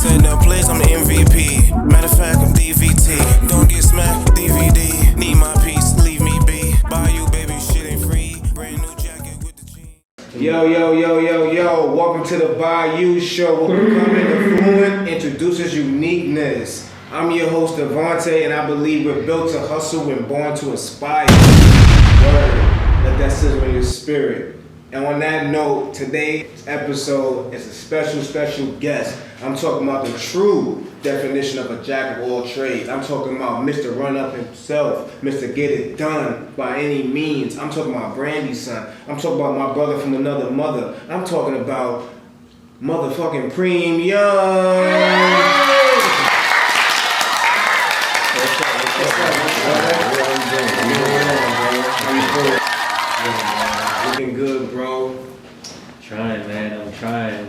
Setting up plays, I'm the MVP. Matter of fact, I'm DVT. Don't get smacked, DVD. Need my piece, leave me be. BAIU, baby, shit ain't free. Brand new jacket with the jeans. Yo. Welcome to the BAIU show. We're becoming Affluent Introduces Uniqueness. I'm your host, Devontae, and I believe we're built to hustle and born to inspire. Word. Let that sizzle in your spirit. And on that note, today's episode is a special guest. I'm talking about the true definition of a jack of all trades. I'm talking about Mr. Run Up himself, Mr. Get It Done by any means. I'm talking about Brandy's son. I'm talking about my brother from another mother. I'm talking about motherfucking Preme Yung. Looking good, bro. Trying, man. I'm trying.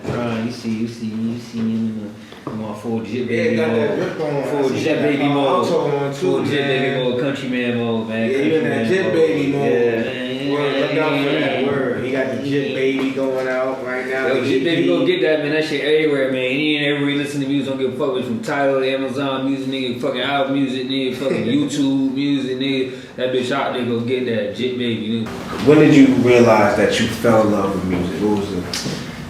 You see me in my full Jit Baby mode. Full Jit Baby mode. Full Jit Baby mode. Countryman mode, man. Yeah, you in that Jit Baby mode. Yeah. Word, look out for that word. He got the Jit Baby going out right now. Yo, Jit Baby, go get that, man. That shit everywhere, man. Any and every listen to music, don't give a fuck with from Tidal, Amazon Music, nigga, fucking Apple Music, nigga, fucking YouTube Music, nigga. That bitch out there, go get that Jit Baby, nigga. When did you realize that you fell in love with music? What was it?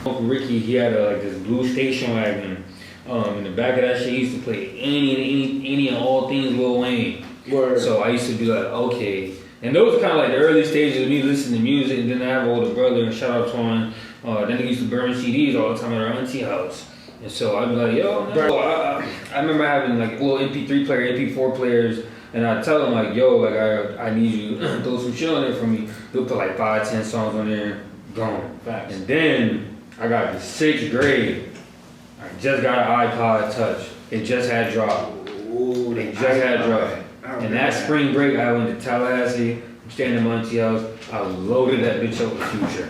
Uncle Ricky, he had like this blue station wagon. In the back of that shit, he used to play any and all things Lil Wayne. Word. So I used to be like, okay. And those were kind of like the early stages of me listening to music. And then I have an older brother, and shout out to him. Then he used to burn CDs all the time at our auntie house. And so I'd be like, yo, no. I remember having like little MP3 player, MP4 players. And I'd tell him like, yo, like I need you to throw some shit on there for me. He'll put like 5-10 songs on there, gone. Facts. And then I got to 6th grade. I just got an iPod Touch. It just had dropped. It just had dropped. And that spring break, I went to Tallahassee. I'm staying in my auntie house. I loaded that bitch up with Future.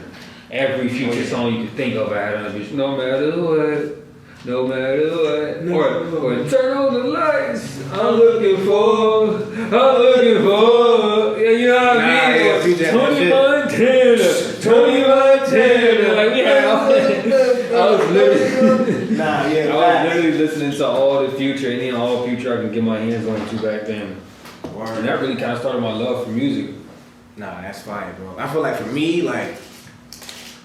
Every Future song you could think of, I had on that bitch. No matter what. Or turn on the lights. I'm looking for. Yeah, you know what I mean? Tony Montana. Like we had all that. I was literally listening to all the Future, and then all Future I can get my hands on too back then. And that really kind of started my love for music. Nah, that's fine, bro. I feel like for me, like,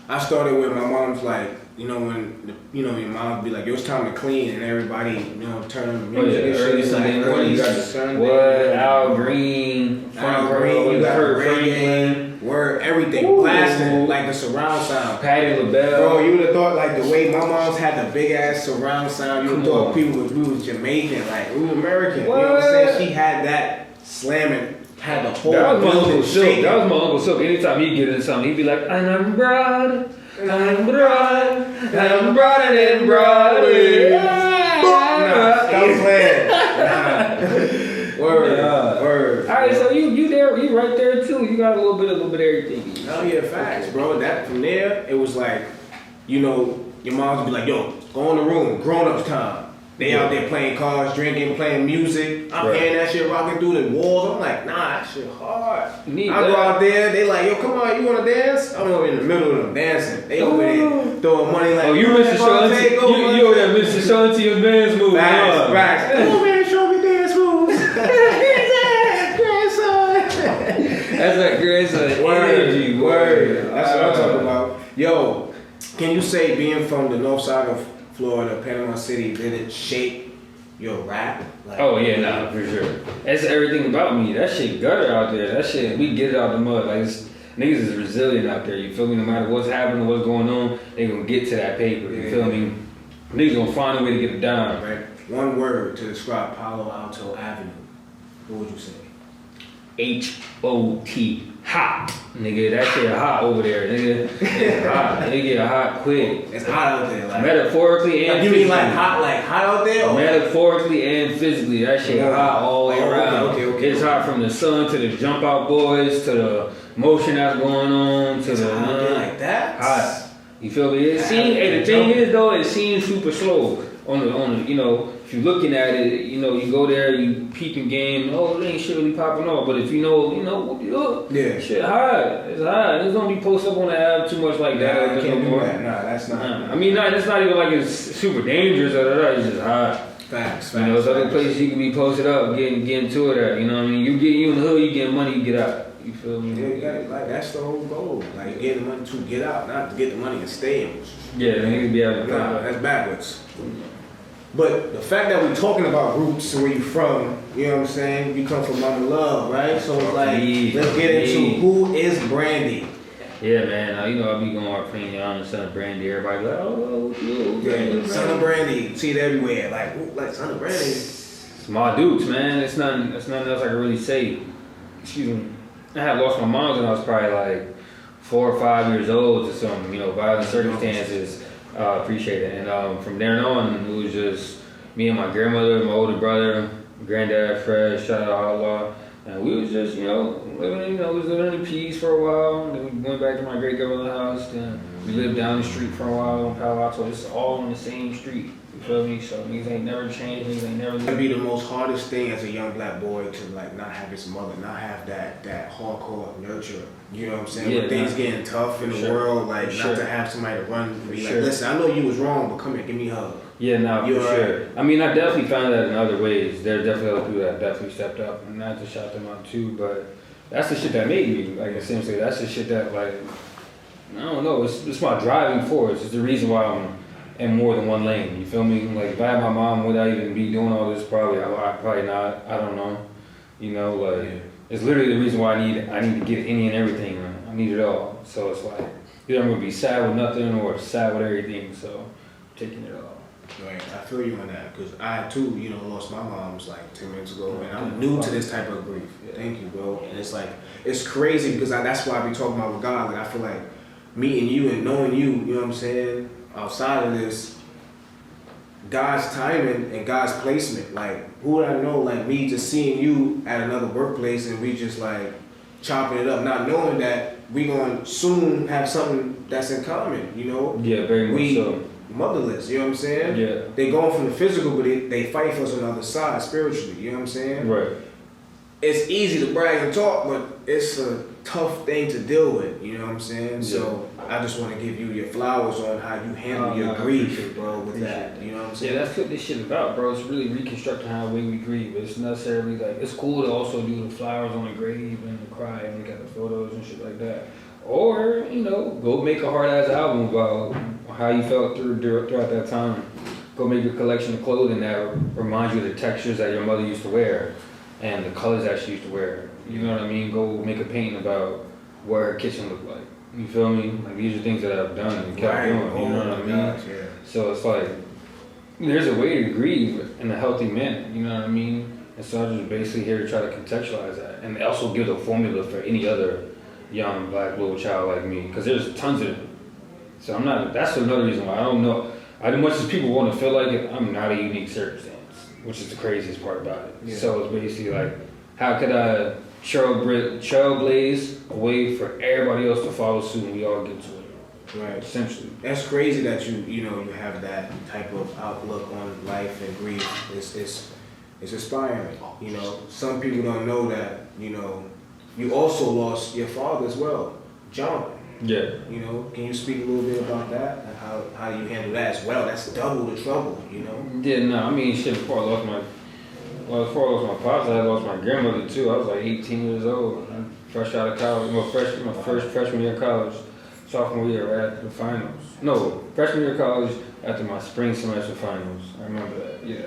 I started with my mom's like, you know, when, your mom would be like, yo, it's time to clean, and everybody, turn on the music. Early Sunday morning, you got what? Al Green, you got Franklin, word, everything, blasting, like the surround sound. Patti LaBelle. Bro, you would have thought, like, the way my mom's had the big-ass surround sound, you would have thought we was Jamaican, like, we were American. What? You know what I'm saying? She had that slamming. Had the whole that was my building Uncle Silk. shaking. That was my Uncle Silk. Anytime he'd get into something, he'd be like, and I'm broad, and I'm broad, and I'm broader than Broadway. Nah, stop playing. Nah. Word. Alright, so you there, you right there too. You got a little bit of everything. Oh yeah, facts, bro. That from there, it was like, your moms would be like, yo, go in the room, grown-ups time. They out there playing cards, drinking, playing music. I'm hearing that shit rocking through the walls. I'm like, nah, that shit hard. I go out there, they like, yo, come on, you wanna dance? I'm over in the middle of them dancing. They over there throwing money like, you Mr. Shanti, you over there, Mr. Shanti, your dance moves. Facts. Come on, man, show me dance moves. Grandson. That's like grandson energy. Word. That's what I'm talking about. Yo, can you say being from the north side of Florida, Panama City, did it shape your rap? Like, oh yeah, nah, for sure. That's everything about me. That shit gutter out there. That shit, we get it out the mud. Like, niggas is resilient out there. You feel me? No matter what's happening, what's going on, they gonna get to that paper. You feel me? Niggas gonna find a way to get it down. Right. One word to describe Palo Alto Avenue. What would you say? H-O-T. Hot. Nigga, that shit hot over there, nigga. It's hot. Nigga get hot quick. It's hot out there. Like, metaphorically and physically. You mean like hot out there? Or? Metaphorically and physically. That shit hot all the way around. Okay. It's hot from the sun to the jump out boys to the motion that's going on to it's the hot out there like that? hot. You feel me? The thing is though, it seems super slow on the you know, if you're looking at it, you know, you go there, you peeping game, oh, it ain't shit really popping off. But if you know, yeah, shit high, it's high. It's don't be posted up on the app too much like that. I can't do that. Nah, that's not. I mean, it's not even like it's super dangerous or it's just high. Facts. You know, there's other places you can be posted up, getting to it at. You know what I mean? You in the hood, you get money, you get out. You feel me? Yeah, you got it. Like that's the whole goal. Like you get the money to get out, not to get the money and stay in. Yeah, niggas be out. Nah, that's backwards. But the fact that we're talking about roots and where you from, you know what I'm saying? You come from Mama Love, right? So it's like, let's get into who is Brandy. Yeah, man. You know, I be going on Preme Yung, son of Brandy. Everybody like, oh, you, son of Brandy. You see it everywhere. Like son of Brandy. It's my dudes, man. It's nothing else I can really say. Excuse me. I had lost my mom when I was probably like 4 or 5 years old to some, you know, violent circumstances. Appreciate it. And from there on, it was just me and my grandmother, my older brother, granddad, Fred, shout out Allah. And we was just, you know, living in peace for a while. And then we went back to my great grandmother's house. Then we lived down the street for a while in Palo Alto. It's all on the same street. You feel me? So these ain't never changed. These ain't never. It'd be the most hardest thing as a young black boy to like not have his mother, not have that hardcore nurture. You know what I'm saying? Yeah, when things getting tough in the world, like not to have somebody to run and be like, listen, I know you was wrong, but come here, give me a hug. Yeah, no, for sure. I mean, I definitely found that in other ways. There are definitely other people that definitely stepped up, and not to shout them out too, but that's the shit that made me. Like essentially, that's the shit that like I don't know. It's my driving force. It's the reason why I'm in more than one lane. You feel me? Like if I had my mom, would I even be doing all this? Probably not. I don't know. You know, like it's literally the reason why I need to get any and everything. Right? I need it all. So it's like either I'm gonna be sad with nothing or sad with everything. So I'm taking it all. Right, I feel you on that because I too, you know, lost my mom's like 10 minutes ago, and I'm new to this type of grief. Thank you, bro. And it's like it's crazy because that's why I be talking about with God. Like I feel like meeting you and knowing you, you know what I'm saying, outside of this, God's timing and God's placement. Like who would I know? Like me just seeing you at another workplace and we just like chopping it up, not knowing that we gonna soon have something that's in common. You know? Yeah, very much so. Motherless, you know what I'm saying? Yeah. They going from the physical, but they fight for us on the other side spiritually, you know what I'm saying? Right. It's easy to brag and talk, but it's a tough thing to deal with, you know what I'm saying? Yeah. So I just want to give you your flowers on how you handle your grief, bro, with that, you know what I'm saying? Yeah, that's what this shit about, bro. It's really reconstructing how we grieve. It's necessarily like, it's cool to also do the flowers on the grave and the cry and look at the photos and shit like that. Or, you know, go make a hard-ass album about how you felt throughout that time. Go make a collection of clothing that reminds you of the textures that your mother used to wear and the colors that she used to wear. You know what I mean? Go make a painting about what her kitchen looked like. You feel me? Like these are things that I've done and kept doing. You know what I mean? Gosh, yeah. So it's like, there's a way to grieve in a healthy manner. You know what I mean? And so I'm just basically here to try to contextualize that and also give a formula for any other young black little child like me, because there's tons of them. So I'm not. That's another reason why I don't know. As much as people want to feel like it, I'm not a unique circumstance, which is the craziest part about it. Yeah. So it's basically like, how could I trailblaze a way for everybody else to follow suit and we all get to it? Right. Essentially. That's crazy that you have that type of outlook on life and grief. It's inspiring. You know, some people don't know that. You know. You also lost your father as well, John. Yeah. You know, can you speak a little bit about that and how do you handle that as well? That's double the trouble, you know. Yeah, no, I mean shit. Before I lost my pops, I lost my grandmother too. I was like 18 years old, fresh out of college. My first freshman year of college, sophomore year right after the finals. No, freshman year of college after my spring semester finals. I remember that. Yeah,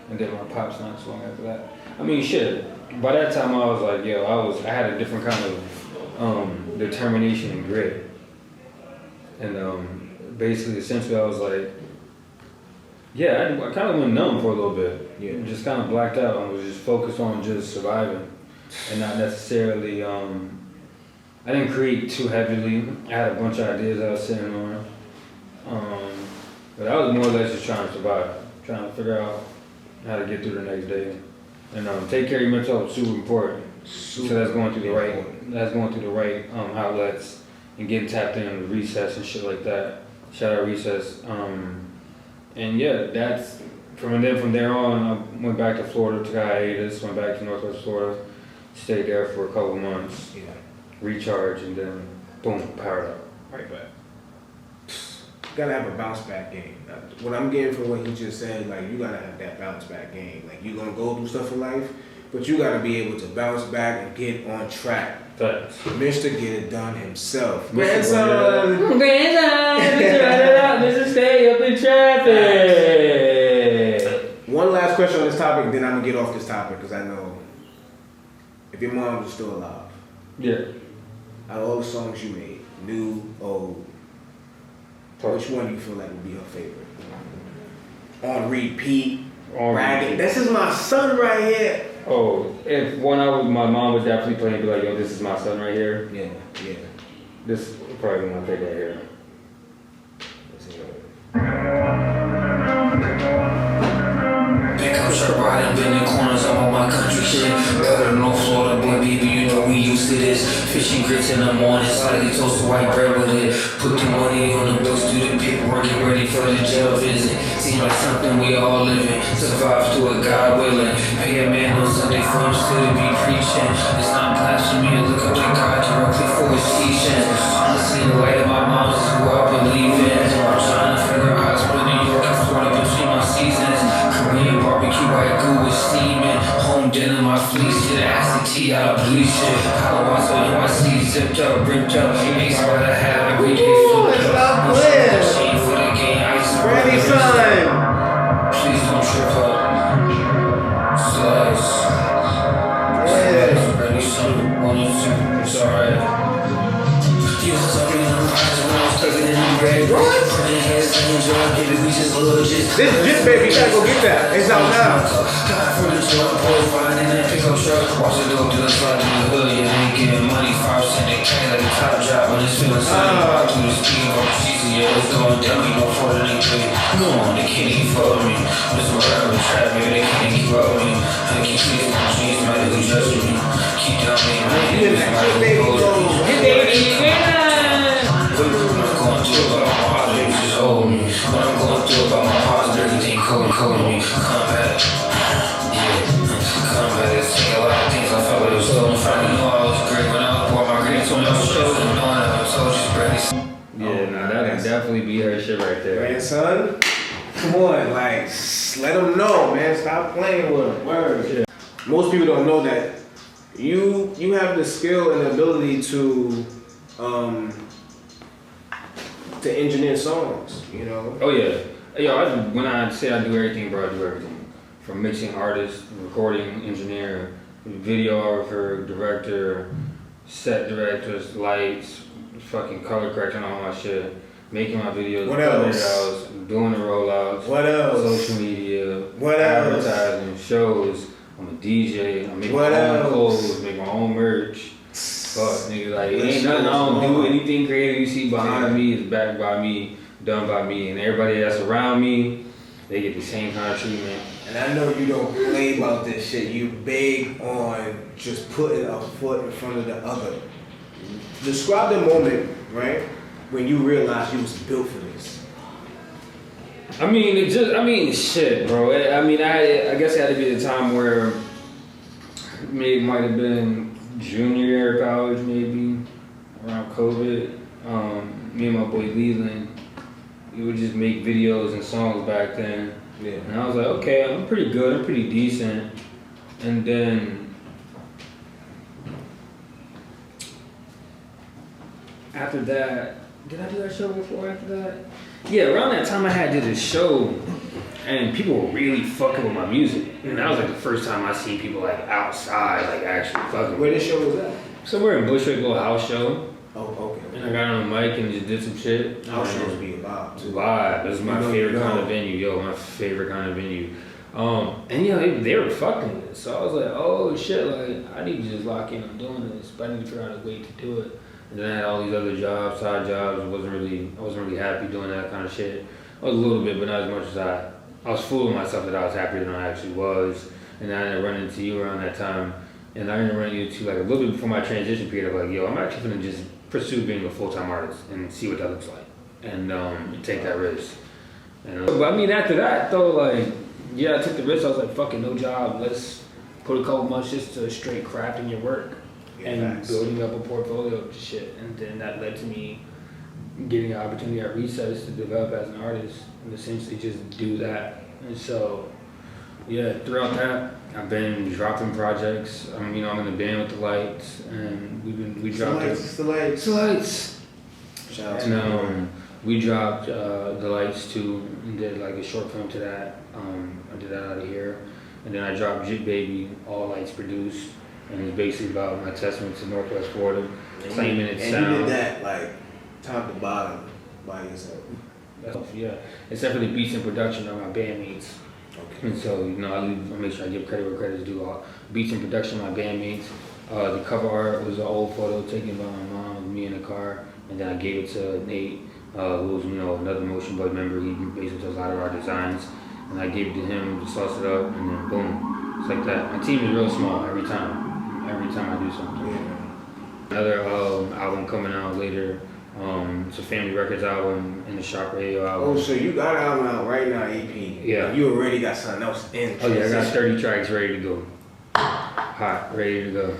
and then my pops not so long after that. I mean shit. By that time, I was like, I had a different kind of determination and grit. And basically, essentially, I was like, I kind of went numb for a little bit. Yeah. Just kind of blacked out and was just focused on just surviving. And not necessarily, I didn't create too heavily. I had a bunch of ideas I was sitting on. But I was more or less just trying to survive, trying to figure out how to get through the next day. And take care of your mental health, super important. So that's going through the right outlets and getting tapped in the recess and shit like that. Shout out Recess. And yeah, that's from there on. I went back to Florida, took a hiatus, went back to Northwest Florida, stayed there for a couple months, recharge, and then boom, powered up, right back. You gotta have a bounce back game. What I'm getting from what he just said, like you gotta have that bounce back game. Like you're gonna go through stuff in life, but you gotta be able to bounce back and get on track. Thanks. Mr. Get It Done himself. Grandson, Mr. Stay Up in Traffic. One last question on this topic, then I'm gonna get off this topic because I know if your mom was still alive. Yeah. Out of all the songs you made, new, old, which one do you feel like would be her favorite? On repeat. Bragging. This is my son right here. Oh, if my mom would definitely play and be like, yo, this is my son right here. Yeah. This is probably my favorite right here. Pick up shirt riding, bending corners, I'm on my country shit. Better than no Florida boy, baby, you know we used to this. Fishing grits in the morning, slightly toasted white bread with it. Put the money on the bills, do the paperwork, get ready for the jail visit. Seems like something we all living, survive to it, God willing. Pay a man on Sunday from still to be preaching. It's not blasphemy, look up to God directly for his teaching. Honestly, the light of my mom is who I believe in. I'm trying to figure out how to split New York and Florida between my seasons. Korean barbecue, white goo is steaming. Home dinner, my fleece, get acid tea out of bleach it. How I saw NYC zipped up, ripped up. Ace by the hat, every day flipped up. Machine for the game, ice Ready, son. Please don't trip up. Slice. Ready, son. 1 or 2, it's alright. You was already on the rise when I was stuck in the red. Putting heads in the jar, baby, we just legit. This Jit Baby, you gotta go get that. It's out now. God for the truck, boy, flying in that pickup truck. Watch it go to the slide to the hood, you ain't getting money. 5 cent, they can't let the top drop when it's feeling sunny. Rock to the speed of the season, yeah, it's going down. You know, for the next day. Come on, they can't even fuck me. I'm just a rapper, trap, baby, they can't keep up with me. I keep seeing my jeans, might as well judge me. Keep down me, man. You in that Jit Baby mode. Jit Baby, What I'm going through about my heart, baby, just hold me. What I'm going through about my heart, everything coding me. Come back. Come back, it's taking a lot of things I felt like it was stolen from me. Know I was great when I was born, my grades when I was chosen. Knowing I was told you, Brady. Yeah, nah, that would definitely be her shit right there. Grandson, come on, like, let them know, man. Stop playing with them. Word. Yeah. Most people don't know that you have the skill and the ability to engineer songs, you know? Oh yeah. Yo, when I say I do everything, bro, I do everything. From mixing artist, recording engineer, videographer, director, set directors, lights, fucking color correcting all my shit, making my videos, What else? doing the rollouts, What else? social media, What else? advertising, shows. I'm a DJ. I make What my own else? clothes, make my own merch. Fuck, nigga, like it ain't nothing. I don't do anything creative you see behind me is backed by me, done by me, and everybody that's around me, they get the same kind of treatment. And I know you don't play about this shit. You big on just putting a foot in front of the other. Describe the moment, right, when you realized you was built for this. I mean, shit, bro. I guess it had to be the time where maybe it might have been junior year of college, maybe around COVID. Me and my boy Leland, we would just make videos and songs back then. Yeah. And I was like, okay, I'm pretty good, I'm pretty decent. And then after that, did I do that show before after that? Yeah, around that time I had did this show and people were really fucking with my music. And that was like the first time I seen people like outside, like actually fucking. Where this show was at? Somewhere in Bushwick, little house show. Oh, okay. And I got on the mic and just did some shit. House shows be a vibe too. Live. This is my favorite kind of venue. Yo, my favorite kind of venue. And you know, they were fucking with it. So I was like, oh shit, like I need to just lock in on doing this, but I need to figure out a way to do it. And then I had all these other jobs, side jobs. I wasn't really happy doing that kind of shit. I was a little bit, but not as much as I was fooling myself that I was happier than I actually was. And then I ended up running into you around that time. And I ended up running into like a little bit before my transition period of like, yo, I'm actually gonna just pursue being a full-time artist and see what that looks like. and take that risk. But I mean, after that though, like, yeah, I took the risk. I was like, fucking no job. Let's put a couple months just to straight crafting your work and building up a portfolio of shit. And then that led to me getting an opportunity at Recess to develop as an artist and essentially just do that. And so, yeah, throughout that, I've been dropping projects. I'm in the band with the Lights, and we dropped the Lights. Shout out to them. We dropped the Lights too, and did like a short film to that. I did that out of here, and then I dropped Jit Baby, all Lights produced, and it's basically about my testament to Northwest Florida, claiming its sound. And you did that like top to bottom by yourself. Yeah, except for the beats and production of my bandmates. Okay. And so, I make sure I give credit where credit's due. All beats and production of my bandmates. The cover art was an old photo taken by my mom with me in the car, and then I gave it to Nate, who was another Motion Boy member. He basically does a lot of our designs, and I gave it to him to sauce it up, and then boom, it's like that. My team is real small every time I do something. Yeah. Another album coming out later. It's a Family Records album and the Shock Radio album. Oh, so you got an album out right now, EP. Yeah. You already got something else in. Oh yeah, I got 30 tracks ready to go. Hot, ready to go.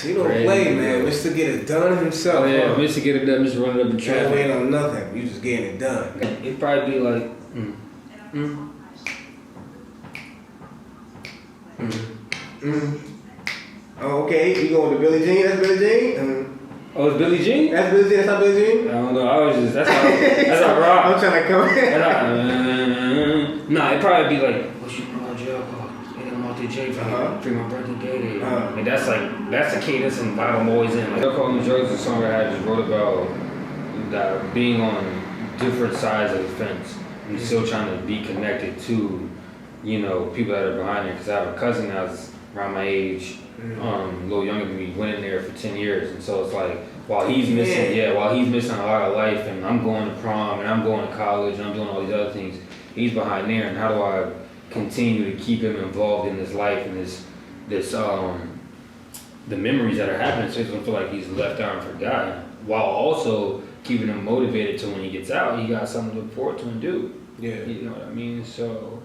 You don't play, man. Mr. Get It Done himself. Oh yeah, Mr. Get It Done, Mr. Run It Up in You don't Traffic. wait on nothing. You just getting it done. It'd probably be like, Oh, okay. You going to Billie Jean? That's Billie Jean? Oh, it's Billie Jean? That's Billie Jean? That's not Billie Jean? I don't know. I was just, that's how rock. I'm trying to come Nah, it'd probably be like, what you know about jail call? Hit him off the J free my brother Day. And that's a cadence and vibe I'm always in. Like, Jail Call New Jersey is a song that I just wrote about that being on different sides of the fence and still trying to be connected to, people that are behind it. Because I have a cousin that's around my age, a little younger than me, went in there for 10 years. And so it's like, while he's missing a lot of life, and I'm going to prom, and I'm going to college, and I'm doing all these other things, he's behind there. And how do I continue to keep him involved in this life and the memories that are happening, so he doesn't feel like he's left out and forgotten, while also keeping him motivated to when he gets out, he got something to look forward to and do. Yeah. You know what I mean? So,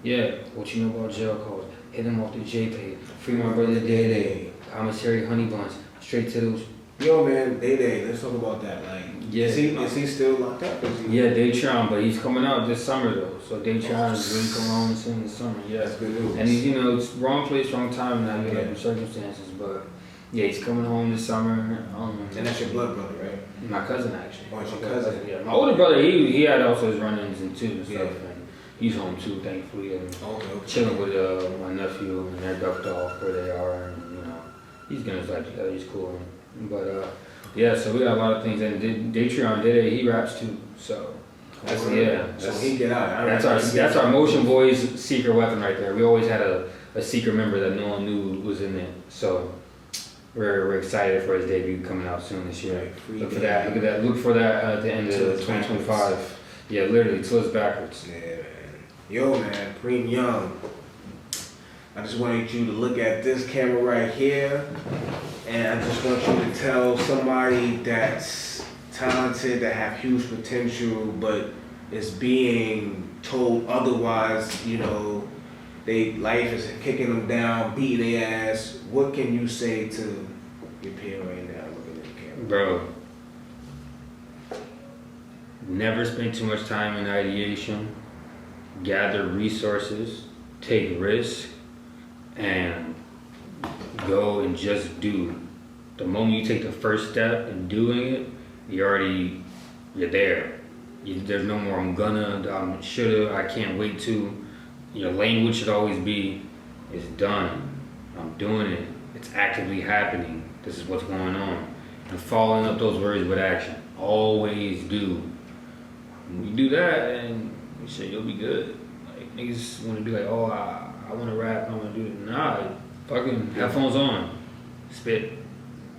yeah, what you know about jail calls, hit him off the J-Pay, free my brother Day, commissary honey buns, straight to those. Yo, man, Day, let's talk about that. Like, yeah, is he still locked up? Yeah, Daytron, but he's coming out this summer though. So Daytron is really coming on soon this summer. Yeah, that's good news. And he's, it's wrong place, wrong time, and circumstances. But yeah, he's coming home this summer. And that's your blood brother, right? My cousin actually. Oh, it's your cousin. Yeah, my older brother, he had also his run-ins and too and stuff. And he's home too, thankfully, and chilling with my nephew, and they're ducked off where they are, and he's getting his life together. He's cool, but. Yeah, so we got a lot of things, and Daytron did it. He raps too, so that's so he get out. That's our Motion Boys secret weapon right there. We always had a secret member that no one knew was in it. So we're excited for his debut coming out soon this year. Look for that. Look for that at the end of 2025. Yeah, literally till it's backwards. Yeah, man. Yo, man, Preme Yung. I just wanted you to look at this camera right here, and I just want you to tell somebody that's talented, that have huge potential, but is being told otherwise, life is kicking them down, beating their ass. What can you say to your peer right now looking at the camera? Bro, never spend too much time in ideation, gather resources, take risks, and go and just do. The moment you take the first step in doing it, you're there. There's no more I'm gonna, shoulda, I can't wait to. Your language should always be, it's done. I'm doing it. It's actively happening. This is what's going on. And following up those words with action. Always do. When you do that, and you'll be good. Like, niggas wanna be like, oh, I want to rap, I want to do it. Nah, fucking headphones on, spit.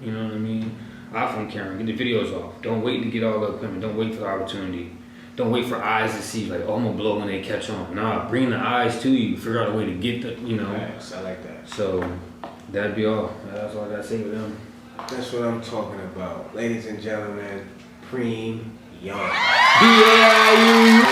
You know what I mean? iPhone camera, get the videos off. Don't wait to get all the equipment. Don't wait for the opportunity. Don't wait for eyes to see, like, oh, I'm gonna blow when they catch on. Nah, bring the eyes to you. Figure out a way to get the, Nice, I like that. So, that'd be all. That's all I gotta say with them. That's what I'm talking about. Ladies and gentlemen, Preme Yung. BAIU.